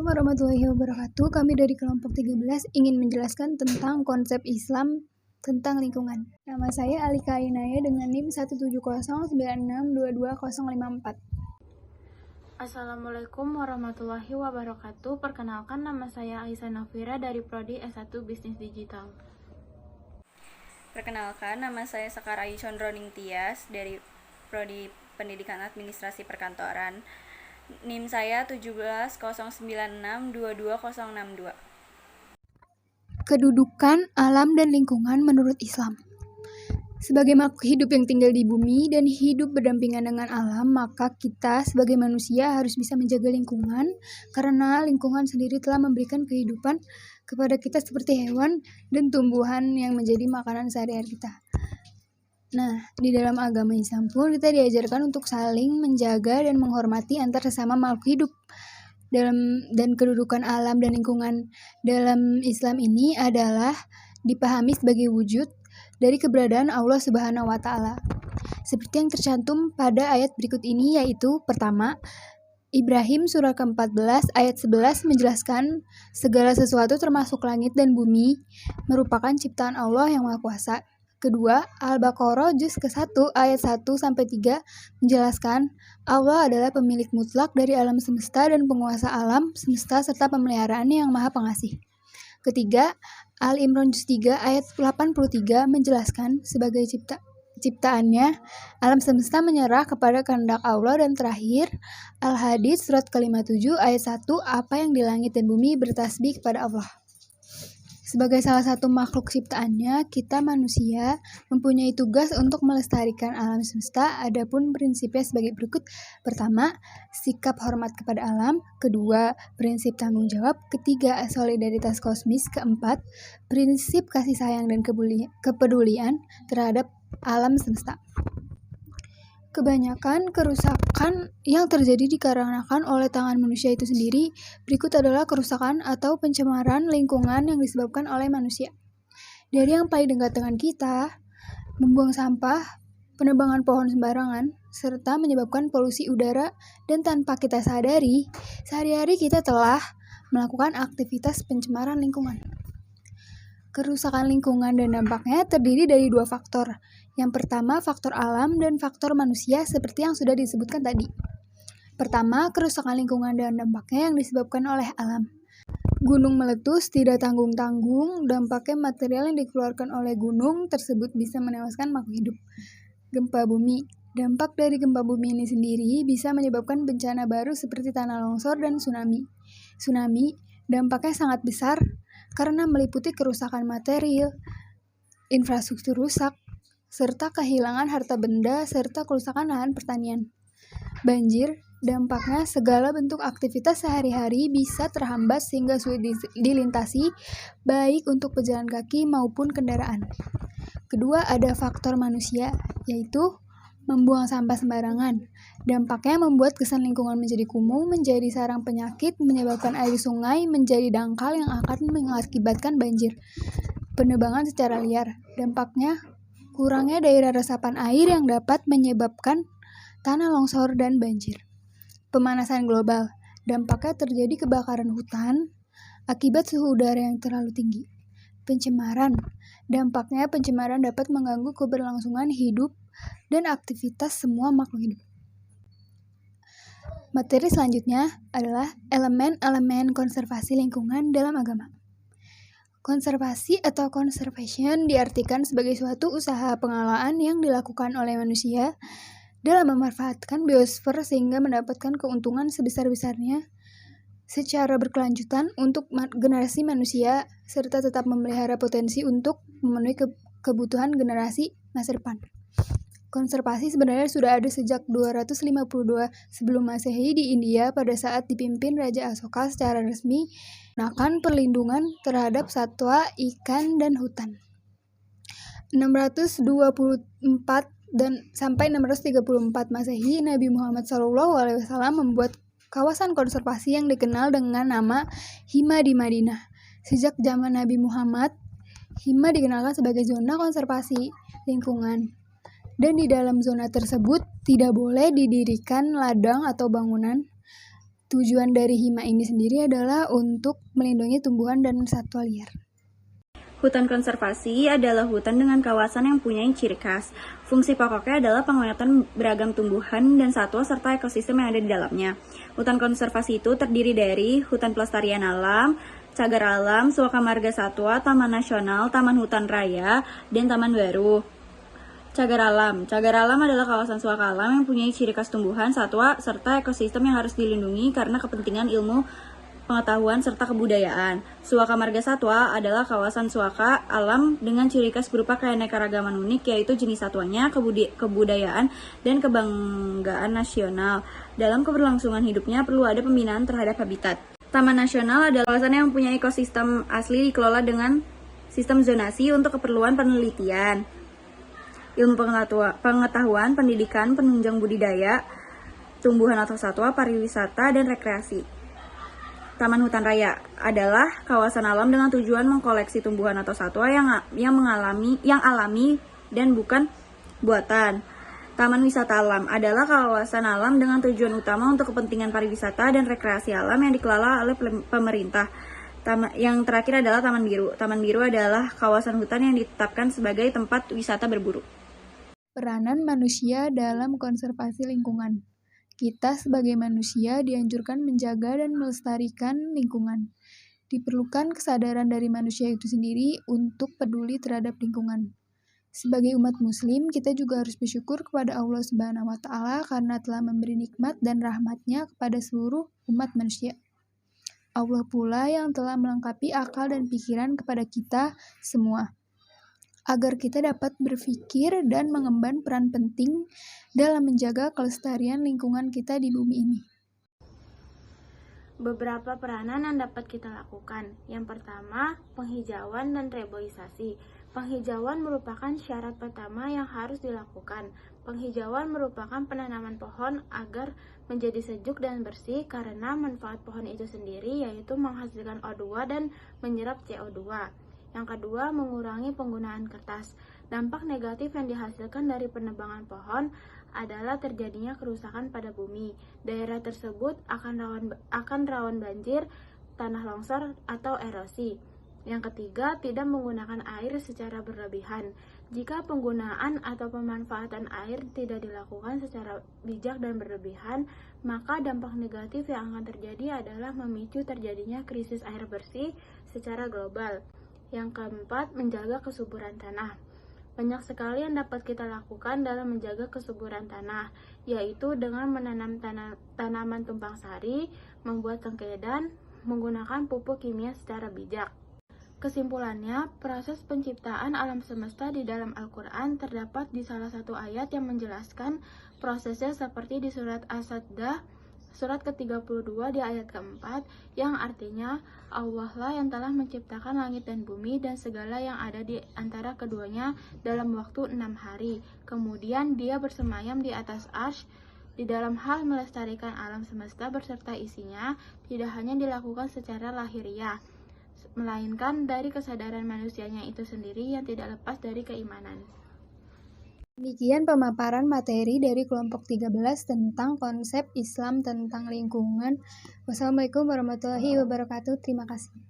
warahmatullahi wabarakatuh. Kami dari kelompok 13 ingin menjelaskan tentang konsep Islam tentang lingkungan. Nama saya Alika Inaya dengan NIM 17096222054. Assalamualaikum warahmatullahi wabarakatuh. Perkenalkan, nama saya Aisyah Nafira dari Prodi S1 Bisnis Digital. Perkenalkan, nama saya Sekar Ayu Condroning Tias dari Prodi Pendidikan Administrasi Perkantoran. NIM saya 17096222062. Kedudukan alam dan lingkungan menurut Islam. Sebagai makhluk hidup yang tinggal di bumi dan hidup berdampingan dengan alam, maka kita sebagai manusia harus bisa menjaga lingkungan, karena lingkungan sendiri telah memberikan kehidupan kepada kita seperti hewan dan tumbuhan yang menjadi makanan sehari-hari kita. Nah, di dalam agama Islam pun kita diajarkan untuk saling menjaga dan menghormati antar sesama makhluk hidup. Dan kedudukan alam dan lingkungan dalam Islam ini adalah dipahami sebagai wujud dari keberadaan Allah Subhanahu wa Ta'ala. Seperti yang tercantum pada ayat berikut ini, yaitu pertama, Ibrahim surah ke-14 ayat 11 menjelaskan segala sesuatu termasuk langit dan bumi merupakan ciptaan Allah yang Maha Kuasa. Kedua, Al-Baqarah juz ke-1 ayat 1-3 menjelaskan Allah adalah pemilik mutlak dari alam semesta dan penguasa alam semesta serta pemeliharaannya yang Maha Pengasih. Ketiga, Al-Imran juz 3 ayat 83 menjelaskan sebagai ciptaannya alam semesta menyerah kepada kehendak Allah. Dan terakhir, Al-Hadid surat ke-57 ayat 1, apa yang di langit dan bumi bertasbih kepada Allah. Sebagai salah satu makhluk ciptaannya, kita manusia mempunyai tugas untuk melestarikan alam semesta. Adapun prinsipnya sebagai berikut. Pertama, sikap hormat kepada alam. Kedua, prinsip tanggung jawab. Ketiga, solidaritas kosmis. Keempat, prinsip kasih sayang dan kepedulian terhadap alam semesta. Kebanyakan kerusakan yang terjadi dikarenakan oleh tangan manusia itu sendiri. Berikut adalah kerusakan atau pencemaran lingkungan yang disebabkan oleh manusia. Dari yang paling dekat dengan kita, membuang sampah, penebangan pohon sembarangan, serta menyebabkan polusi udara. Dan tanpa kita sadari, sehari-hari kita telah melakukan aktivitas pencemaran lingkungan. Kerusakan lingkungan dan dampaknya terdiri dari dua faktor. Yang pertama, faktor alam dan faktor manusia seperti yang sudah disebutkan tadi. Pertama, kerusakan lingkungan dan dampaknya yang disebabkan oleh alam. Gunung meletus tidak tanggung-tanggung, dampaknya material yang dikeluarkan oleh gunung tersebut bisa menewaskan makhluk hidup. Gempa bumi. Dampak dari gempa bumi ini sendiri bisa menyebabkan bencana baru seperti tanah longsor dan tsunami. Tsunami dampaknya sangat besar karena meliputi kerusakan material, infrastruktur rusak, serta kehilangan harta benda, serta kerusakan lahan pertanian. Banjir, dampaknya segala bentuk aktivitas sehari-hari bisa terhambat sehingga sulit dilintasi, baik untuk pejalan kaki maupun kendaraan. Kedua, ada faktor manusia, yaitu membuang sampah sembarangan. Dampaknya membuat kesan lingkungan menjadi kumuh, menjadi sarang penyakit, menyebabkan air sungai menjadi dangkal yang akan mengakibatkan banjir. Penebangan secara liar. Dampaknya kurangnya daerah resapan air yang dapat menyebabkan tanah longsor dan banjir. Pemanasan global. Dampaknya terjadi kebakaran hutan akibat suhu udara yang terlalu tinggi. Pencemaran. Dampaknya pencemaran dapat mengganggu keberlangsungan hidup dan aktivitas semua makhluk hidup. Materi selanjutnya adalah elemen-elemen konservasi lingkungan dalam agama. Konservasi atau conservation diartikan sebagai suatu usaha pengelolaan yang dilakukan oleh manusia dalam memanfaatkan biosfer sehingga mendapatkan keuntungan sebesar-besarnya secara berkelanjutan untuk generasi manusia, serta tetap memelihara potensi untuk memenuhi kebutuhan generasi masa depan. Konservasi sebenarnya sudah ada sejak 252 sebelum Masehi di India pada saat dipimpin Raja Asoka secara resmi melakukan perlindungan terhadap satwa, ikan, dan hutan. 624 dan sampai 634 Masehi, Nabi Muhammad SAW membuat kawasan konservasi yang dikenal dengan nama Hima di Madinah. Sejak zaman Nabi Muhammad, Hima dikenalkan sebagai zona konservasi lingkungan. Dan di dalam zona tersebut tidak boleh didirikan ladang atau bangunan Tujuan dari hima ini sendiri adalah untuk melindungi tumbuhan dan satwa liar. Hutan konservasi adalah hutan dengan kawasan yang punya ciri khas. Fungsi pokoknya adalah penguatan beragam tumbuhan dan satwa serta ekosistem yang ada di dalamnya. Hutan konservasi itu terdiri dari hutan pelestarian alam, cagar alam, suaka marga satwa, taman nasional, taman hutan raya, dan taman baru. Cagar alam adalah kawasan suaka alam yang punya ciri khas tumbuhan, satwa, serta ekosistem yang harus dilindungi karena kepentingan ilmu pengetahuan serta kebudayaan. Suaka marga satwa adalah kawasan suaka alam dengan ciri khas berupa keanekaragaman unik, yaitu jenis satwanya, kebudayaan, dan kebanggaan nasional. Dalam keberlangsungan hidupnya perlu ada pembinaan terhadap habitat. Taman nasional adalah kawasan yang mempunyai ekosistem asli dikelola dengan sistem zonasi untuk keperluan penelitian, ilmu pengetahuan, pendidikan, penunjang budidaya, tumbuhan atau satwa, pariwisata, dan rekreasi. Taman hutan raya adalah kawasan alam dengan tujuan mengkoleksi tumbuhan atau satwa yang alami dan bukan buatan. Taman wisata alam adalah kawasan alam dengan tujuan utama untuk kepentingan pariwisata dan rekreasi alam yang dikelola oleh pemerintah. Yang terakhir adalah taman biru. Taman biru adalah kawasan hutan yang ditetapkan sebagai tempat wisata berburu. Peranan manusia dalam konservasi lingkungan. Kita sebagai manusia dianjurkan menjaga dan melestarikan lingkungan. Diperlukan kesadaran dari manusia itu sendiri untuk peduli terhadap lingkungan. Sebagai umat muslim, kita juga harus bersyukur kepada Allah Subhanahu wa Ta'ala karena telah memberi nikmat dan rahmat-Nya kepada seluruh umat manusia. Allah pula yang telah melengkapi akal dan pikiran kepada kita semua, agar kita dapat berpikir dan mengemban peran penting dalam menjaga kelestarian lingkungan kita di bumi ini. Beberapa peranan yang dapat kita lakukan. Yang pertama, penghijauan dan reboisasi. Penghijauan merupakan syarat pertama yang harus dilakukan. Penghijauan merupakan penanaman pohon agar menjadi sejuk dan bersih karena manfaat pohon itu sendiri yaitu menghasilkan O2 dan menyerap CO2. Yang kedua, mengurangi penggunaan kertas. Dampak negatif yang dihasilkan dari penebangan pohon adalah terjadinya kerusakan pada bumi. Daerah tersebut akan rawan banjir, tanah longsor, atau erosi. Yang ketiga, tidak menggunakan air secara berlebihan. Jika penggunaan atau pemanfaatan air tidak dilakukan secara bijak dan berlebihan, maka dampak negatif yang akan terjadi adalah memicu terjadinya krisis air bersih secara global. Yang keempat, menjaga kesuburan tanah. Banyak sekali yang dapat kita lakukan dalam menjaga kesuburan tanah, yaitu dengan menanam tanaman tumpang sari, membuat sengkedan, menggunakan pupuk kimia secara bijak. Kesimpulannya, proses penciptaan alam semesta di dalam Al-Quran terdapat di salah satu ayat yang menjelaskan prosesnya seperti di surat As-Sajdah, surat ke-32 di ayat ke-4, yang artinya Allah lah yang telah menciptakan langit dan bumi dan segala yang ada di antara keduanya dalam waktu 6 hari. Kemudian Dia bersemayam di atas arsy. Di dalam hal melestarikan alam semesta beserta isinya tidak hanya dilakukan secara lahiriah, melainkan dari kesadaran manusianya itu sendiri yang tidak lepas dari keimanan. Demikian pemaparan materi dari kelompok 13 tentang konsep Islam tentang lingkungan. Wassalamualaikum warahmatullahi wabarakatuh. Terima kasih.